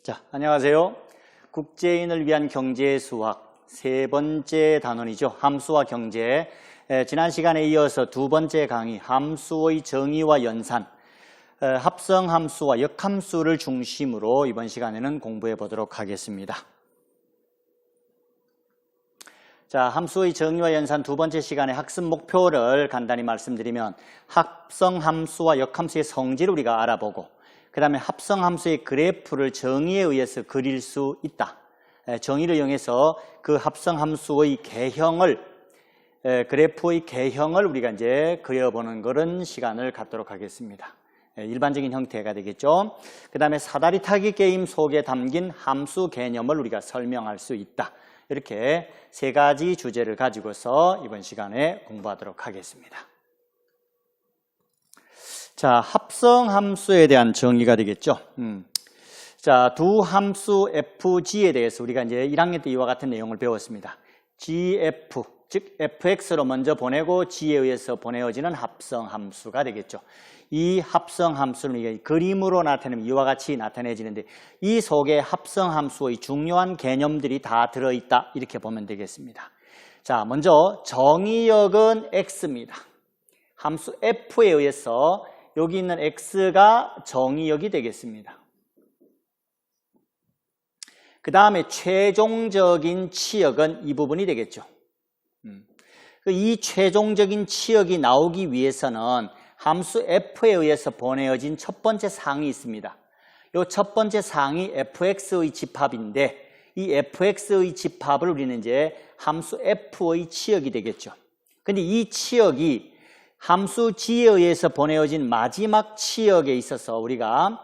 자, 안녕하세요. 국제인을 위한 경제 수학 세 번째 단원이죠. 함수와 경제. 지난 시간에 이어서 두 번째 강의 함수의 정의와 연산, 합성함수와 역함수를 중심으로 이번 시간에는 공부해 보도록 하겠습니다. 자, 함수의 정의와 연산 두 번째 시간의 학습 목표를 간단히 말씀드리면 합성함수와 역함수의 성질을 우리가 알아보고 그 다음에 합성함수의 그래프를 정의에 의해서 그릴 수 있다. 정의를 이용해서 그 합성함수의 개형을, 그래프의 개형을 우리가 이제 그려보는 그런 시간을 갖도록 하겠습니다. 일반적인 형태가 되겠죠. 그 다음에 사다리 타기 게임 속에 담긴 함수 개념을 우리가 설명할 수 있다. 이렇게 세 가지 주제를 가지고서 이번 시간에 공부하도록 하겠습니다. 자, 합성함수에 대한 정의가 되겠죠. 자, 두 함수 fg에 대해서 우리가 이제 1학년 때 이와 같은 내용을 배웠습니다. gf, 즉 fx로 먼저 보내고 g에 의해서 보내어지는 합성함수가 되겠죠. 이 합성함수는 우리가 그림으로 나타내면 이와 같이 나타내지는데 이 속에 합성함수의 중요한 개념들이 다 들어있다 이렇게 보면 되겠습니다. 자, 먼저 정의역은 x입니다. 함수 f에 의해서 여기 있는 x가 정의역이 되겠습니다. 그 다음에 최종적인 치역은 이 부분이 되겠죠. 이 최종적인 치역이 나오기 위해서는 함수 f에 의해서 보내어진 첫 번째 상이 있습니다. 이 첫 번째 상이 fx의 집합인데 이 fx의 집합을 우리는 이제 함수 f의 치역이 되겠죠. 근데 이 치역이 함수 g에 의해서 보내어진 마지막 치역에 있어서 우리가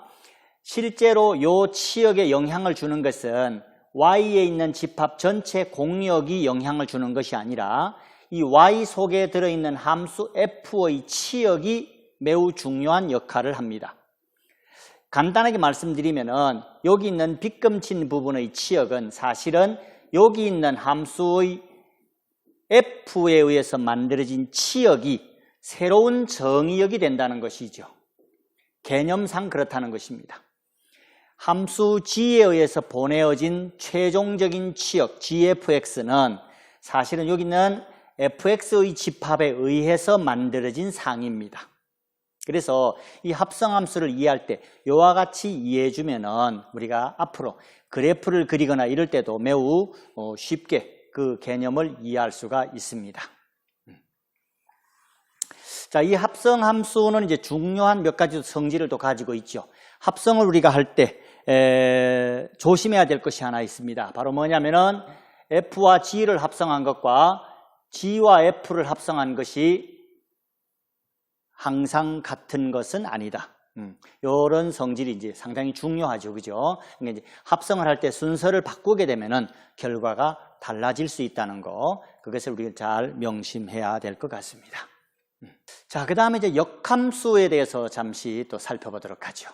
실제로 이 치역에 영향을 주는 것은 y에 있는 집합 전체 공역이 영향을 주는 것이 아니라 이 y 속에 들어있는 함수 f의 치역이 매우 중요한 역할을 합니다. 간단하게 말씀드리면은 여기 있는 빗금친 부분의 치역은 사실은 여기 있는 함수의 f에 의해서 만들어진 치역이 새로운 정의역이 된다는 것이죠. 개념상 그렇다는 것입니다. 함수 g에 의해서 보내어진 최종적인 치역 gfx는 사실은 여기 있는 fx의 집합에 의해서 만들어진 상입니다. 그래서 이 합성함수를 이해할 때 이와 같이 이해해주면은 우리가 앞으로 그래프를 그리거나 이럴 때도 매우 쉽게 그 개념을 이해할 수가 있습니다. 자, 이 합성함수는 이제 중요한 몇 가지 성질을 또 가지고 있죠. 합성을 우리가 할 때 조심해야 될 것이 하나 있습니다. 바로 뭐냐면은 f와 g를 합성한 것과 g와 f를 합성한 것이 항상 같은 것은 아니다. 이런 성질이 이제 상당히 중요하죠, 그죠? 그러니까 이제 합성을 할 때 순서를 바꾸게 되면은 결과가 달라질 수 있다는 거, 그것을 우리가 잘 명심해야 될 것 같습니다. 자, 그 다음에 이제 역함수에 대해서 잠시 또 살펴보도록 하죠.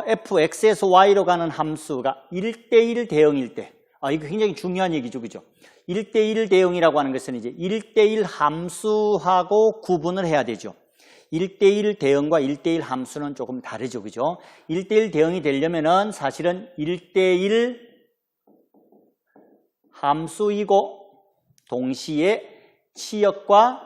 fx에서 y로 가는 함수가 1대1 대응일 때, 이거 굉장히 중요한 얘기죠, 그죠? 1대1 대응이라고 하는 것은 이제 1대1 함수하고 구분을 해야 되죠. 1대1 대응과 1대1 함수는 조금 다르죠, 그죠? 1대1 대응이 되려면은 사실은 1대1 함수이고 동시에 치역과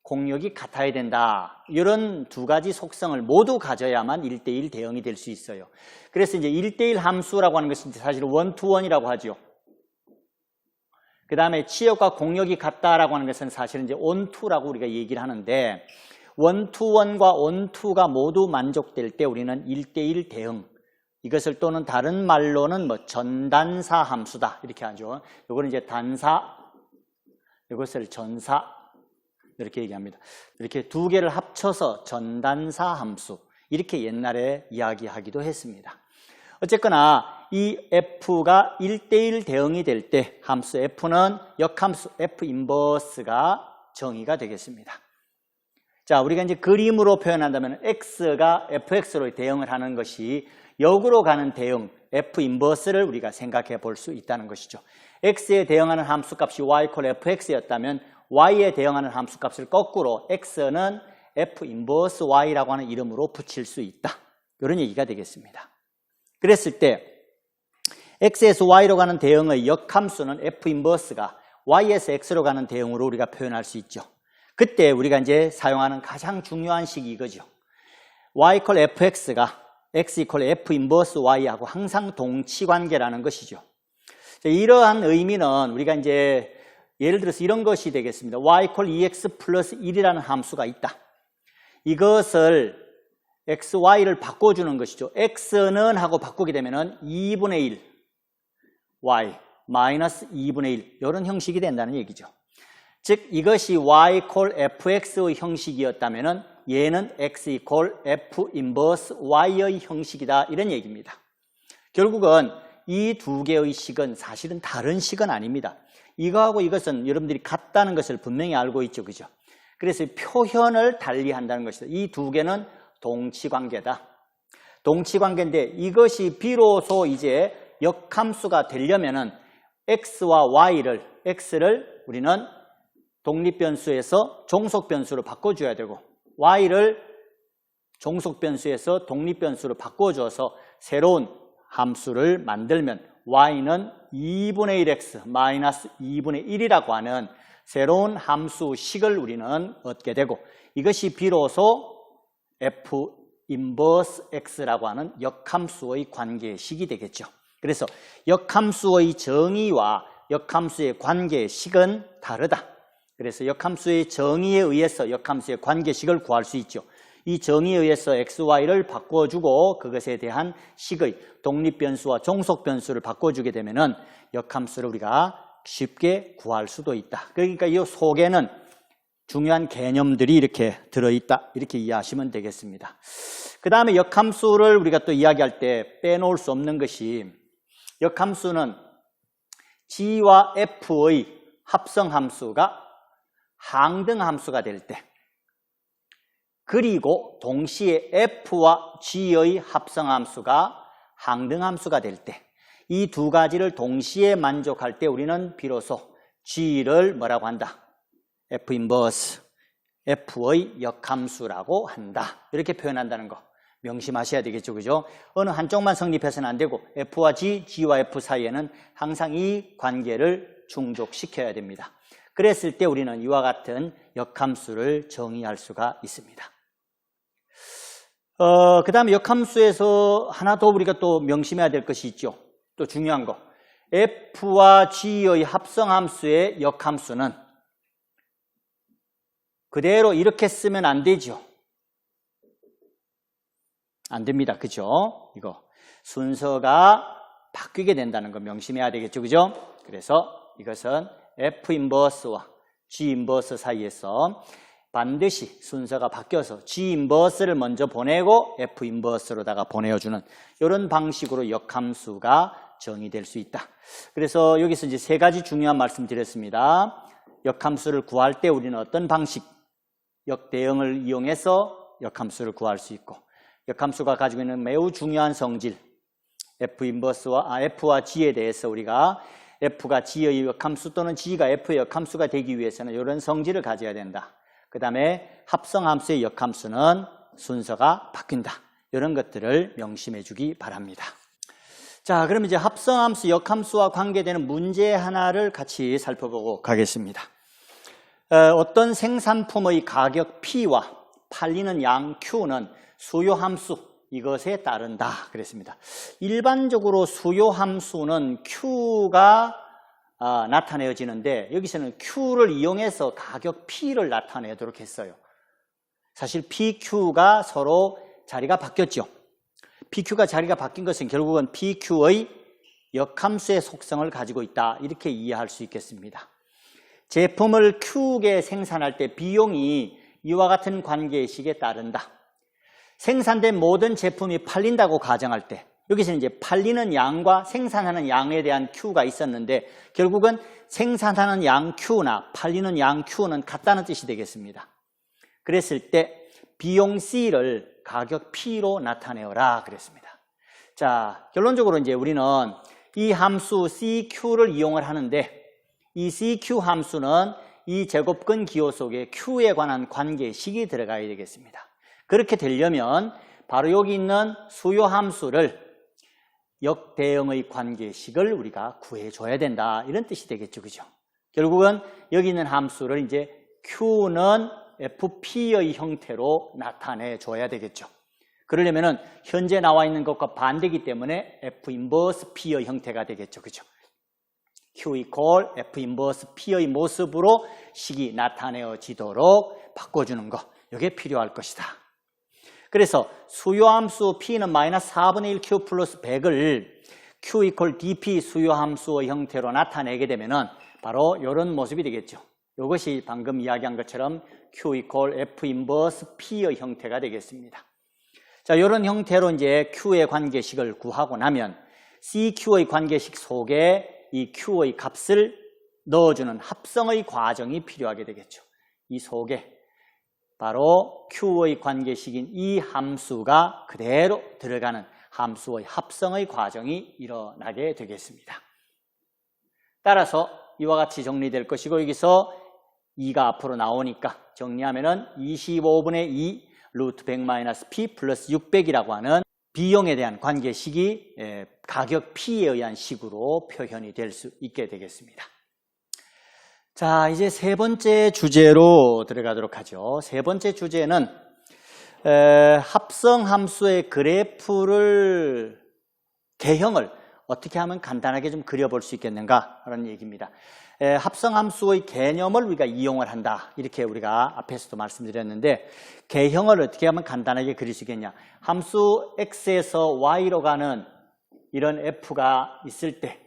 공역이 같아야 된다. 이런 두 가지 속성을 모두 가져야만 1대1 대응이 될 수 있어요. 그래서 이제 1대1 함수라고 하는 것은 사실 원투원이라고 하죠. 그 다음에 치역과 공역이 같다라고 하는 것은 사실은 이제 온투라고 우리가 얘기를 하는데 원투원과 온투가 모두 만족될 때 우리는 1대1 대응. 이것을 또는 다른 말로는 뭐 전단사 함수다. 이렇게 하죠. 이거는 이제 단사, 이것을 전사. 이렇게 얘기합니다. 이렇게 두 개를 합쳐서 전단사 함수 이렇게 옛날에 이야기하기도 했습니다. 어쨌거나 이 f가 1대1 대응이 될 때 함수 f는 역함수 f 인버스가 정의가 되겠습니다. 자, 우리가 이제 그림으로 표현한다면 x가 fx로 대응을 하는 것이 역으로 가는 대응 f 인버스를 우리가 생각해 볼 수 있다는 것이죠. x에 대응하는 함수값이 y fx였다면 y에 대응하는 함수값을 거꾸로 x는 f 인버스 y라고 하는 이름으로 붙일 수 있다. 이런 얘기가 되겠습니다. 그랬을 때 x에서 y로 가는 대응의 역함수는 f 인버스가 y에서 x로 가는 대응으로 우리가 표현할 수 있죠. 그때 우리가 이제 사용하는 가장 중요한 식이 이거죠. y equal fx가 x equal f 인버스 y하고 항상 동치관계라는 것이죠. 이러한 의미는 우리가 이제 예를 들어서 이런 것이 되겠습니다. y equal 2x 플러스 1이라는 함수가 있다. 이것을 x, y를 바꿔주는 것이죠. x는 하고 바꾸게 되면은 2분의 1 y 마이너스 2분의 1 이런 형식이 된다는 얘기죠. 즉 이것이 y equal fx의 형식이었다면은 얘는 x equal f 인버스 y의 형식이다 이런 얘기입니다. 결국은 이 두 개의 식은 사실은 다른 식은 아닙니다. 이거하고 이것은 여러분들이 같다는 것을 분명히 알고 있죠. 그죠? 그래서 표현을 달리 한다는 것이다. 이 두 개는 동치관계다. 동치관계인데 이것이 비로소 이제 역함수가 되려면은 x와 y를, x를 우리는 독립변수에서 종속변수로 바꿔줘야 되고 y를 종속변수에서 독립변수로 바꿔줘서 새로운 함수를 만들면 y는 2분의 1x 마이너스 2분의 1이라고 하는 새로운 함수식을 우리는 얻게 되고 이것이 비로소 f 인버스 x라고 하는 역함수의 관계식이 되겠죠. 그래서 역함수의 정의와 역함수의 관계식은 다르다. 그래서 역함수의 정의에 의해서 역함수의 관계식을 구할 수 있죠. 이 정의에 의해서 x, y를 바꿔주고 그것에 대한 식의 독립변수와 종속변수를 바꿔주게 되면은 역함수를 우리가 쉽게 구할 수도 있다. 그러니까 이 속에는 중요한 개념들이 이렇게 들어있다. 이렇게 이해하시면 되겠습니다. 그 다음에 역함수를 우리가 또 이야기할 때 빼놓을 수 없는 것이 역함수는 g와 f의 합성함수가 항등함수가 될 때 그리고 동시에 f와 g의 합성함수가 항등함수가 될 때 이 두 가지를 동시에 만족할 때 우리는 비로소 g를 뭐라고 한다? f 인버스, f의 역함수라고 한다. 이렇게 표현한다는 거 명심하셔야 되겠죠. 그죠? 어느 한쪽만 성립해서는 안 되고 f와 g, g와 f 사이에는 항상 이 관계를 충족시켜야 됩니다. 그랬을 때 우리는 이와 같은 역함수를 정의할 수가 있습니다. 그 다음에 역함수에서 하나 더 우리가 또 명심해야 될 것이 있죠. 또 중요한 거. f와 g의 합성함수의 역함수는 그대로 이렇게 쓰면 안 되죠. 안 됩니다. 그죠? 이거. 순서가 바뀌게 된다는 거 명심해야 되겠죠. 그죠? 그래서 이것은 f 인버스와 g 인버스 사이에서 반드시 순서가 바뀌어서 g 인버스를 먼저 보내고 f 인버스로다가 보내주는 이런 방식으로 역함수가 정의될 수 있다. 그래서 여기서 이제 세 가지 중요한 말씀 드렸습니다. 역함수를 구할 때 우리는 어떤 방식, 역대응을 이용해서 역함수를 구할 수 있고 역함수가 가지고 있는 매우 중요한 성질 f와 g에 대해서 우리가 f가 g의 역함수 또는 g가 f의 역함수가 되기 위해서는 이런 성질을 가져야 된다. 그 다음에 합성함수의 역함수는 순서가 바뀐다. 이런 것들을 명심해 주기 바랍니다. 자, 그럼 이제 합성함수, 역함수와 관계되는 문제 하나를 같이 살펴보고 가겠습니다. 어떤 생산품의 가격 P와 팔리는 양 Q는 수요함수, 이것에 따른다 그랬습니다. 일반적으로 수요함수는 Q가 나타내어지는데 여기서는 Q를 이용해서 가격 P를 나타내도록 했어요. 사실 PQ가 서로 자리가 바뀌었죠. PQ가 자리가 바뀐 것은 결국은 PQ의 역함수의 속성을 가지고 있다. 이렇게 이해할 수 있겠습니다. 제품을 Q개 생산할 때 비용이 이와 같은 관계식에 따른다. 생산된 모든 제품이 팔린다고 가정할 때 여기서는 이제 팔리는 양과 생산하는 양에 대한 Q가 있었는데 결국은 생산하는 양 Q나 팔리는 양 Q는 같다는 뜻이 되겠습니다. 그랬을 때 비용 C를 가격 P로 나타내어라 그랬습니다. 자, 결론적으로 이제 우리는 이 함수 CQ를 이용을 하는데 이 CQ 함수는 이 제곱근 기호 속에 Q에 관한 관계식이 들어가야 되겠습니다. 그렇게 되려면 바로 여기 있는 수요 함수를 역대형의 관계식을 우리가 구해줘야 된다. 이런 뜻이 되겠죠. 그죠? 결국은 여기 있는 함수를 이제 Q는 FP의 형태로 나타내줘야 되겠죠. 그러려면은 현재 나와 있는 것과 반대이기 때문에 F 인버스 P의 형태가 되겠죠. 그죠? Q 이퀄 F 인버스 P의 모습으로 식이 나타내어지도록 바꿔주는 것. 이게 필요할 것이다. 그래서 수요함수 P는 마이너스 4분의 1 Q 플러스 100을 Q 이퀄 DP 수요함수의 형태로 나타내게 되면은 바로 이런 모습이 되겠죠. 이것이 방금 이야기한 것처럼 Q 이퀄 F 인버스 P의 형태가 되겠습니다. 자, 이런 형태로 이제 Q의 관계식을 구하고 나면 CQ의 관계식 속에 이 Q의 값을 넣어주는 합성의 과정이 필요하게 되겠죠. 이 속에 바로 Q의 관계식인 이 함수가 그대로 들어가는 함수의 합성의 과정이 일어나게 되겠습니다. 따라서 이와 같이 정리될 것이고 여기서 2가 앞으로 나오니까 정리하면은 25분의 2 루트 100-P 플러스 600이라고 하는 비용에 대한 관계식이 가격 P에 의한 식으로 표현이 될 수 있게 되겠습니다. 자, 이제 세 번째 주제로 들어가도록 하죠. 세 번째 주제는 합성함수의 그래프를 개형을 어떻게 하면 간단하게 좀 그려볼 수 있겠는가 하는 얘기입니다. 합성함수의 개념을 우리가 이용을 한다. 이렇게 우리가 앞에서도 말씀드렸는데 개형을 어떻게 하면 간단하게 그릴 수 있겠냐. 함수 x에서 y로 가는 이런 f가 있을 때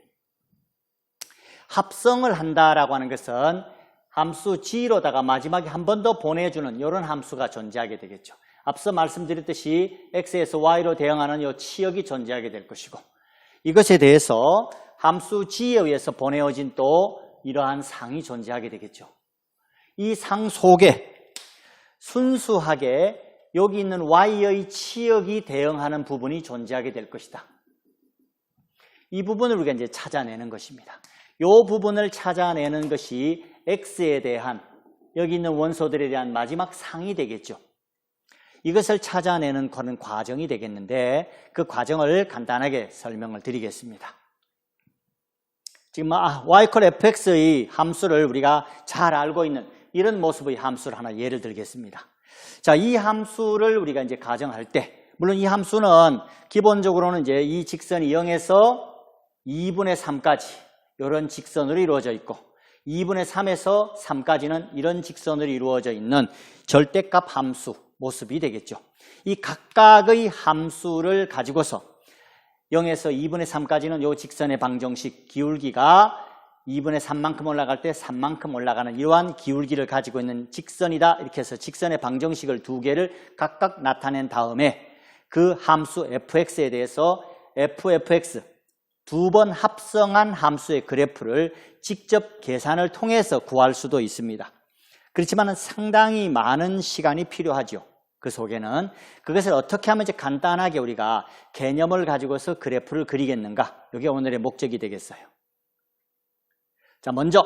합성을 한다라고 하는 것은 함수 g로다가 마지막에 한 번 더 보내주는 이런 함수가 존재하게 되겠죠. 앞서 말씀드렸듯이 x에서 y로 대응하는 이 치역이 존재하게 될 것이고 이것에 대해서 함수 g에 의해서 보내어진 또 이러한 상이 존재하게 되겠죠. 이 상 속에 순수하게 여기 있는 y의 치역이 대응하는 부분이 존재하게 될 것이다. 이 부분을 우리가 이제 찾아내는 것입니다. 이 부분을 찾아내는 것이 x에 대한 여기 있는 원소들에 대한 마지막 상이 되겠죠. 이것을 찾아내는 그런 과정이 되겠는데 그 과정을 간단하게 설명을 드리겠습니다. 지금 y = fx의 함수를 우리가 잘 알고 있는 이런 모습의 함수를 하나 예를 들겠습니다. 자, 이 함수를 우리가 이제 가정할 때 물론 이 함수는 기본적으로는 이제 이 직선이 0에서 2분의 3까지 이런 직선으로 이루어져 있고 2분의 3에서 3까지는 이런 직선으로 이루어져 있는 절대값 함수 모습이 되겠죠. 이 각각의 함수를 가지고서 0에서 2분의 3까지는 이 직선의 방정식 기울기가 2분의 3만큼 올라갈 때 3만큼 올라가는 이러한 기울기를 가지고 있는 직선이다. 이렇게 해서 직선의 방정식을 두 개를 각각 나타낸 다음에 그 함수 fx에 대해서 fx 두 번 합성한 함수의 그래프를 직접 계산을 통해서 구할 수도 있습니다. 그렇지만 상당히 많은 시간이 필요하죠. 그 속에는 그것을 어떻게 하면 이제 간단하게 우리가 개념을 가지고서 그래프를 그리겠는가? 이게 오늘의 목적이 되겠어요. 자, 먼저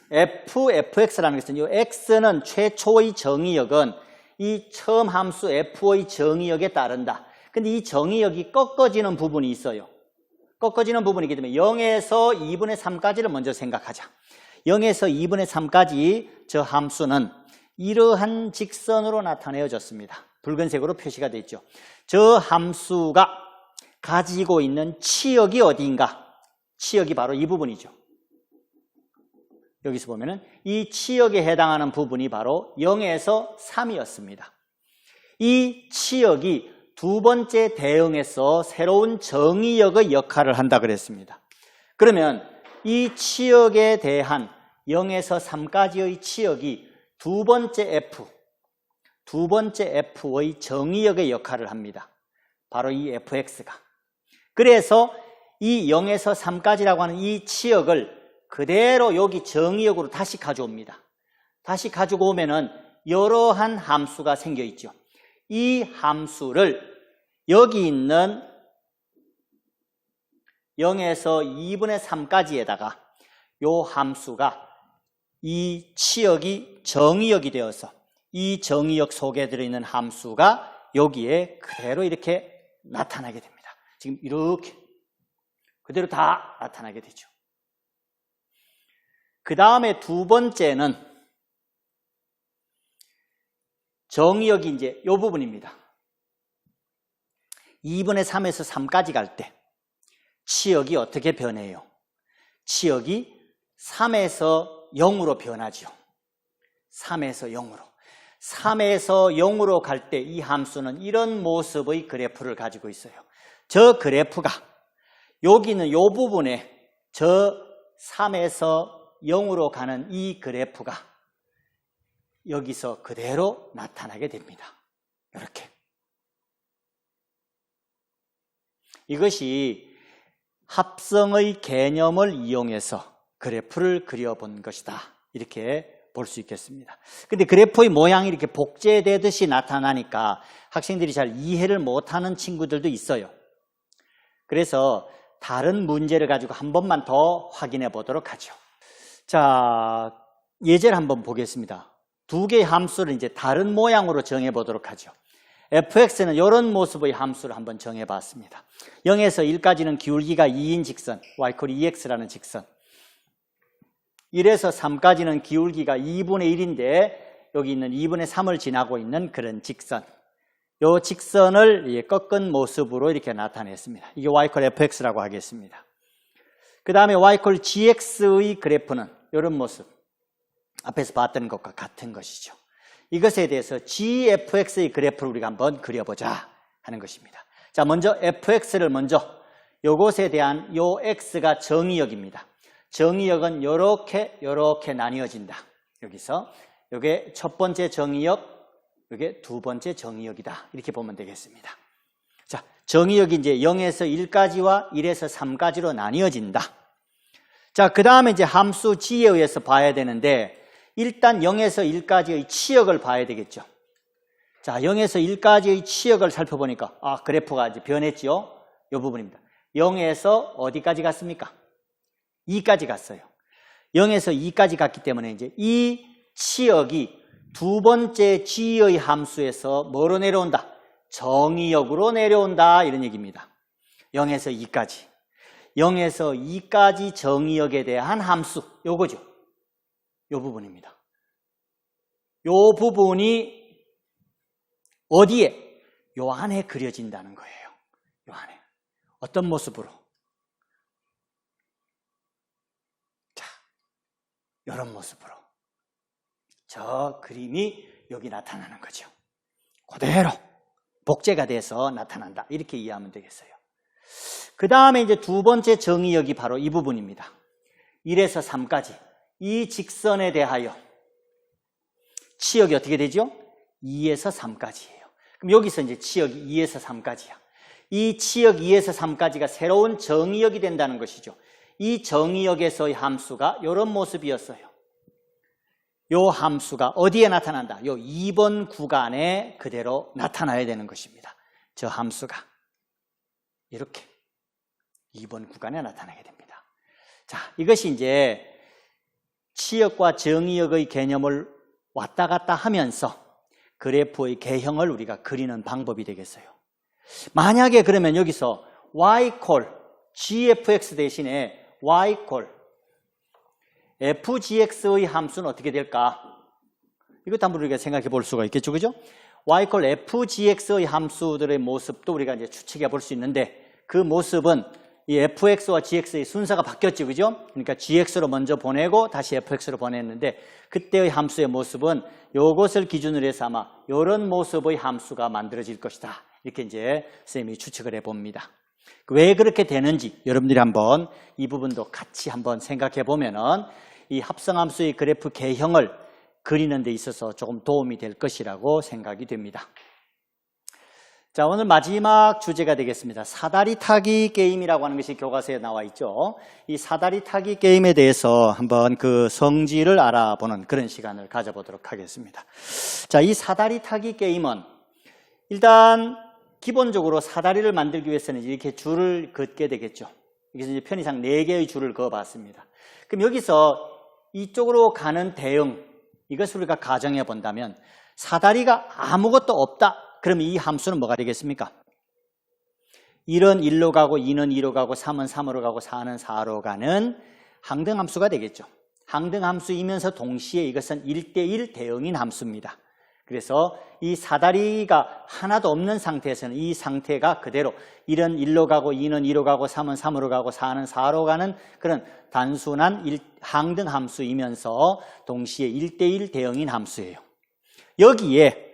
fx라는 것은 이 x는 최초의 정의역은 이 처음 함수 f의 정의역에 따른다. 근데 이 정의역이 꺾어지는 부분이 있어요. 꺾어지는 부분이기 때문에 0에서 2분의 3까지를 먼저 생각하자. 0에서 2분의 3까지 저 함수는 이러한 직선으로 나타내어졌습니다. 붉은색으로 표시가 되어 있죠. 저 함수가 가지고 있는 치역이 어디인가? 치역이 바로 이 부분이죠. 여기서 보면은 이 치역에 해당하는 부분이 바로 0에서 3이었습니다. 이 치역이 두 번째 대응에서 새로운 정의역의 역할을 한다 그랬습니다. 그러면 이 치역에 대한 0에서 3까지의 치역이 두 번째 f의 정의역의 역할을 합니다. 바로 이 fx가. 그래서 이 0에서 3까지라고 하는 이 치역을 그대로 여기 정의역으로 다시 가져옵니다. 다시 가지고 오면은 여러한 함수가 생겨 있죠. 이 함수를 여기 있는 0에서 2분의 3까지에다가 이 함수가 이 치역이 정의역이 되어서 이 정의역 속에 들어있는 함수가 여기에 그대로 이렇게 나타나게 됩니다. 지금 이렇게 그대로 다 나타나게 되죠. 그 다음에 두 번째는 정의역이 이제 이 부분입니다. 2분의 3에서 3까지 갈 때 치역이 어떻게 변해요? 치역이 3에서 0으로 변하죠. 3에서 0으로. 3에서 0으로 갈 때 이 함수는 이런 모습의 그래프를 가지고 있어요. 저 그래프가 여기는 이 부분에 저 3에서 0으로 가는 이 그래프가 여기서 그대로 나타나게 됩니다. 이렇게. 이것이 합성의 개념을 이용해서 그래프를 그려본 것이다. 이렇게 볼 수 있겠습니다. 근데 그래프의 모양이 이렇게 복제되듯이 나타나니까 학생들이 잘 이해를 못하는 친구들도 있어요. 그래서 다른 문제를 가지고 한 번만 더 확인해 보도록 하죠. 자, 예제를 한번 보겠습니다. 두 개의 함수를 이제 다른 모양으로 정해 보도록 하죠. fx는 이런 모습의 함수를 한번 정해 봤습니다. 0에서 1까지는 기울기가 2인 직선, y = 2x라는 직선. 1에서 3까지는 기울기가 2분의 1인데 여기 있는 2분의 3을 지나고 있는 그런 직선. 이 직선을 꺾은 모습으로 이렇게 나타냈습니다. 이게 y = fx라고 하겠습니다. 그 다음에 y = gx의 그래프는 이런 모습. 앞에서 봤던 것과 같은 것이죠. 이것에 대해서 gfx의 그래프를 우리가 한번 그려보자 하는 것입니다. 자, 먼저 fx를 요것에 대한 요 x가 정의역입니다. 정의역은 요렇게 나뉘어진다. 여기서 요게 첫 번째 정의역, 요게 두 번째 정의역이다. 이렇게 보면 되겠습니다. 자, 정의역이 이제 0에서 1까지와 1에서 3까지로 나뉘어진다. 자, 그 다음에 이제 함수 g에 의해서 봐야 되는데 일단 0에서 1까지의 치역을 봐야 되겠죠. 자, 0에서 1까지의 치역을 살펴보니까 그래프가 이제 변했죠. 이 부분입니다. 0에서 어디까지 갔습니까? 2까지 갔어요. 0에서 2까지 갔기 때문에 이제 이 치역이 두 번째 g의 함수에서 뭐로 내려온다? 정의역으로 내려온다 이런 얘기입니다. 0에서 2까지. 0에서 2까지 정의역에 대한 함수 요거죠. 요 부분입니다. 요 부분이 어디에? 요 안에 그려진다는 거예요. 요 안에. 어떤 모습으로? 자, 이런 모습으로. 저 그림이 여기 나타나는 거죠. 그대로 복제가 돼서 나타난다. 이렇게 이해하면 되겠어요. 그 다음에 이제 두 번째 정의역이 바로 이 부분입니다. 1에서 3까지. 이 직선에 대하여 치역이 어떻게 되죠? 2에서 3까지예요. 그럼 여기서 이제 치역이 2에서 3까지야. 이 치역 2에서 3까지가 새로운 정의역이 된다는 것이죠. 이 정의역에서의 함수가 이런 모습이었어요. 이 함수가 어디에 나타난다? 요 2번 구간에 그대로 나타나야 되는 것입니다. 저 함수가 이렇게 2번 구간에 나타나게 됩니다. 자, 이것이 이제 치역과 정의역의 개념을 왔다 갔다 하면서 그래프의 개형을 우리가 그리는 방법이 되겠어요. 만약에 그러면 여기서 y = gfx 대신에 y = fgx의 함수는 어떻게 될까? 이것도 한번 우리가 생각해 볼 수가 있겠죠, 그죠? y = fgx의 함수들의 모습도 우리가 이제 추측해 볼 수 있는데 그 모습은 이 fx와 gx의 순서가 바뀌었죠, 그죠? 그러니까 gx로 먼저 보내고 다시 fx로 보냈는데 그때의 함수의 모습은 요것을 기준으로 해서 아마 이런 모습의 함수가 만들어질 것이다. 이렇게 이제 선생님이 추측을 해봅니다. 왜 그렇게 되는지 여러분들이 한번 이 부분도 같이 한번 생각해 보면은 이 합성함수의 그래프 개형을 그리는 데 있어서 조금 도움이 될 것이라고 생각이 됩니다. 자, 오늘 마지막 주제가 되겠습니다. 사다리 타기 게임이라고 하는 것이 교과서에 나와 있죠. 이 사다리 타기 게임에 대해서 한번 그 성질을 알아보는 그런 시간을 가져보도록 하겠습니다. 자, 이 사다리 타기 게임은 일단 기본적으로 사다리를 만들기 위해서는 이렇게 줄을 긋게 되겠죠. 여기서 이제 편의상 4개의 줄을 그어봤습니다. 그럼 여기서 이쪽으로 가는 대응, 이것을 우리가 가정해 본다면 사다리가 아무것도 없다. 그러면 이 함수는 뭐가 되겠습니까? 1은 1로 가고 2는 2로 가고 3은 3으로 가고 4는 4로 가는 항등함수가 되겠죠. 항등함수이면서 동시에 이것은 1대1 대응인 함수입니다. 그래서 이 사다리가 하나도 없는 상태에서는 이 상태가 그대로 1은 1로 가고 2는 2로 가고 3은 3으로 가고 4는 4로 가는 그런 단순한 항등함수이면서 동시에 1대1 대응인 함수예요. 여기에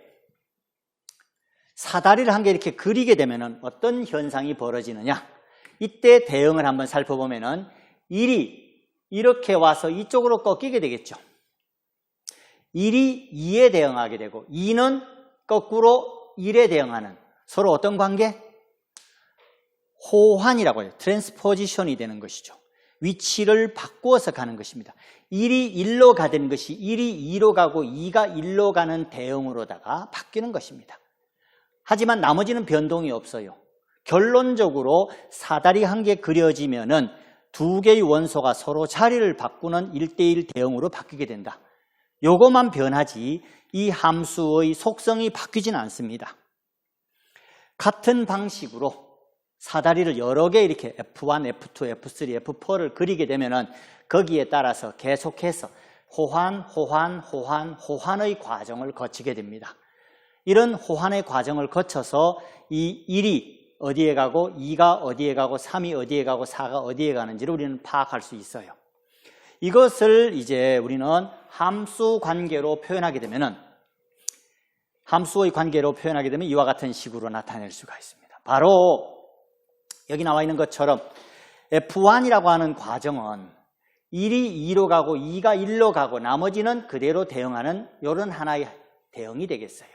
사다리를 한 개 이렇게 그리게 되면 어떤 현상이 벌어지느냐? 이때 대응을 한번 살펴보면은 1이 이렇게 와서 이쪽으로 꺾이게 되겠죠. 1이 2에 대응하게 되고 2는 거꾸로 1에 대응하는 서로 어떤 관계? 호환이라고 해요. 트랜스포지션이 되는 것이죠. 위치를 바꾸어서 가는 것입니다. 1이 1로 가던 것이 1이 2로 가고 2가 1로 가는 대응으로다가 바뀌는 것입니다. 하지만 나머지는 변동이 없어요. 결론적으로 사다리 한 개 그려지면은 두 개의 원소가 서로 자리를 바꾸는 1대1 대응으로 바뀌게 된다. 요것만 변하지 이 함수의 속성이 바뀌지는 않습니다. 같은 방식으로 사다리를 여러 개 이렇게 F1, F2, F3, F4를 그리게 되면은 거기에 따라서 계속해서 호환의 과정을 거치게 됩니다. 이런 호환의 과정을 거쳐서 이 1이 어디에 가고 2가 어디에 가고 3이 어디에 가고 4가 어디에 가는지를 우리는 파악할 수 있어요. 이것을 이제 우리는 함수 관계로 표현하게 되면은 함수의 관계로 표현하게 되면 이와 같은 식으로 나타낼 수가 있습니다. 바로 여기 나와 있는 것처럼 F1이라고 하는 과정은 1이 2로 가고 2가 1로 가고 나머지는 그대로 대응하는 이런 하나의 대응이 되겠어요.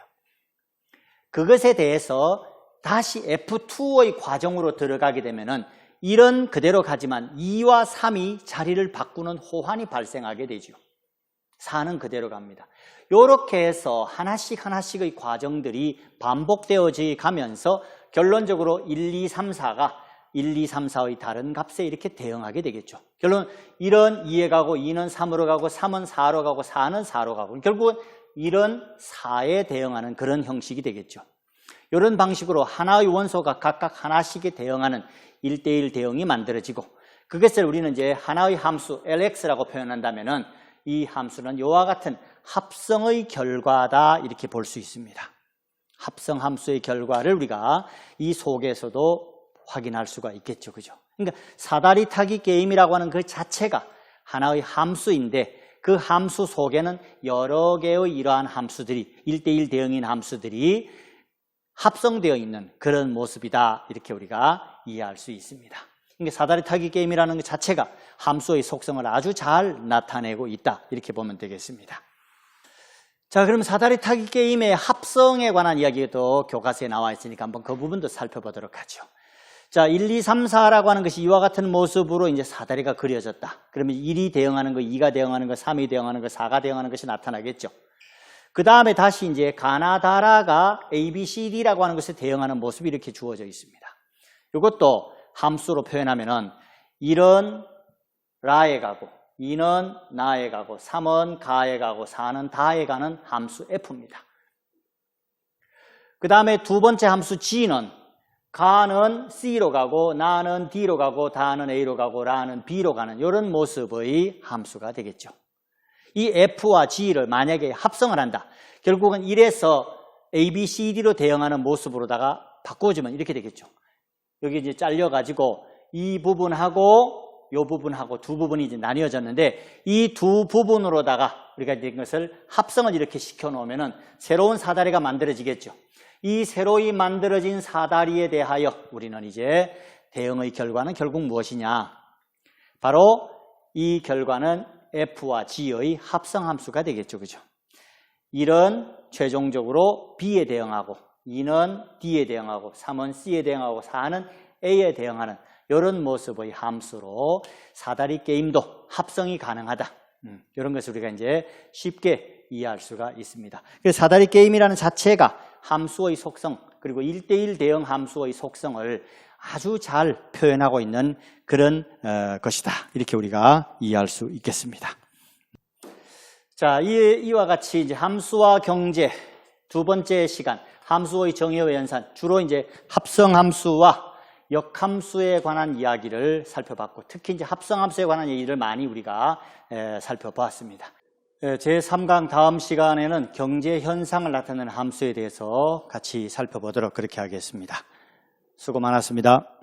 그것에 대해서 다시 F2의 과정으로 들어가게 되면은 1은 그대로 가지만 2와 3이 자리를 바꾸는 호환이 발생하게 되죠. 4는 그대로 갑니다. 이렇게 해서 하나씩의 과정들이 반복되어져 가면서 결론적으로 1, 2, 3, 4가 1, 2, 3, 4의 다른 값에 이렇게 대응하게 되겠죠. 결론 1은 2에 가고 2는 3으로 가고 3은 4로 가고 4는 4로 가고 결국은 1은 4에 대응하는 그런 형식이 되겠죠. 이런 방식으로 하나의 원소가 각각 하나씩에 대응하는 1대1 대응이 만들어지고 그것을 우리는 이제 하나의 함수 LX라고 표현한다면은 이 함수는 이와 같은 합성의 결과다 이렇게 볼 수 있습니다. 합성 함수의 결과를 우리가 이 속에서도 확인할 수가 있겠죠. 그죠? 그러니까 사다리 타기 게임이라고 하는 그 자체가 하나의 함수인데 그 함수 속에는 여러 개의 이러한 함수들이 1대1 대응인 함수들이 합성되어 있는 그런 모습이다 이렇게 우리가 이해할 수 있습니다. 그러니까 사다리 타기 게임이라는 것 자체가 함수의 속성을 아주 잘 나타내고 있다 이렇게 보면 되겠습니다. 자, 그럼 사다리 타기 게임의 합성에 관한 이야기도 교과서에 나와 있으니까 한번 그 부분도 살펴보도록 하죠. 자, 1, 2, 3, 4라고 하는 것이 이와 같은 모습으로 이제 사다리가 그려졌다. 그러면 1이 대응하는 거, 2가 대응하는 거, 3이 대응하는 거, 4가 대응하는 것이 나타나겠죠. 그 다음에 다시 이제 가나다라가 A, B, C, D라고 하는 것에 대응하는 모습이 이렇게 주어져 있습니다. 이것도 함수로 표현하면은 1은 라에 가고 2는 나에 가고 3은 가에 가고 4는 다에 가는 함수 F입니다. 그 다음에 두 번째 함수 G는 가는 C로 가고 나는 D로 가고 다는 A로 가고 라는 B로 가는 이런 모습의 함수가 되겠죠. 이 F와 G를 만약에 합성을 한다. 결국은 1에서 A, B, C, D로 대응하는 모습으로다가 바꿔주면 이렇게 되겠죠. 여기 이제 잘려가지고 이 부분하고 이 부분하고 두 부분이 이제 나뉘어졌는데 이 두 부분으로다가 우리가 이것을 합성을 이렇게 시켜놓으면은 새로운 사다리가 만들어지겠죠. 이 새로이 만들어진 사다리에 대하여 우리는 이제 대응의 결과는 결국 무엇이냐? 바로 이 결과는 F와 G의 합성함수가 되겠죠. 그죠? 1은 최종적으로 B에 대응하고 2는 D에 대응하고 3은 C에 대응하고 4는 A에 대응하는 이런 모습의 함수로 사다리 게임도 합성이 가능하다. 이런 것을 우리가 이제 쉽게 이해할 수가 있습니다. 그래서 사다리 게임이라는 자체가 함수의 속성 그리고 1대1 대응 함수의 속성을 아주 잘 표현하고 있는 그런 것이다. 이렇게 우리가 이해할 수 있겠습니다. 자, 이와 같이 이제 함수와 경제 두 번째 시간 함수의 정의와 연산, 주로 이제 합성함수와 역함수에 관한 이야기를 살펴봤고, 특히 이제 합성함수에 관한 얘기를 많이 우리가 살펴보았습니다. 제3강 다음 시간에는 경제 현상을 나타내는 함수에 대해서 같이 살펴보도록 그렇게 하겠습니다. 수고 많았습니다.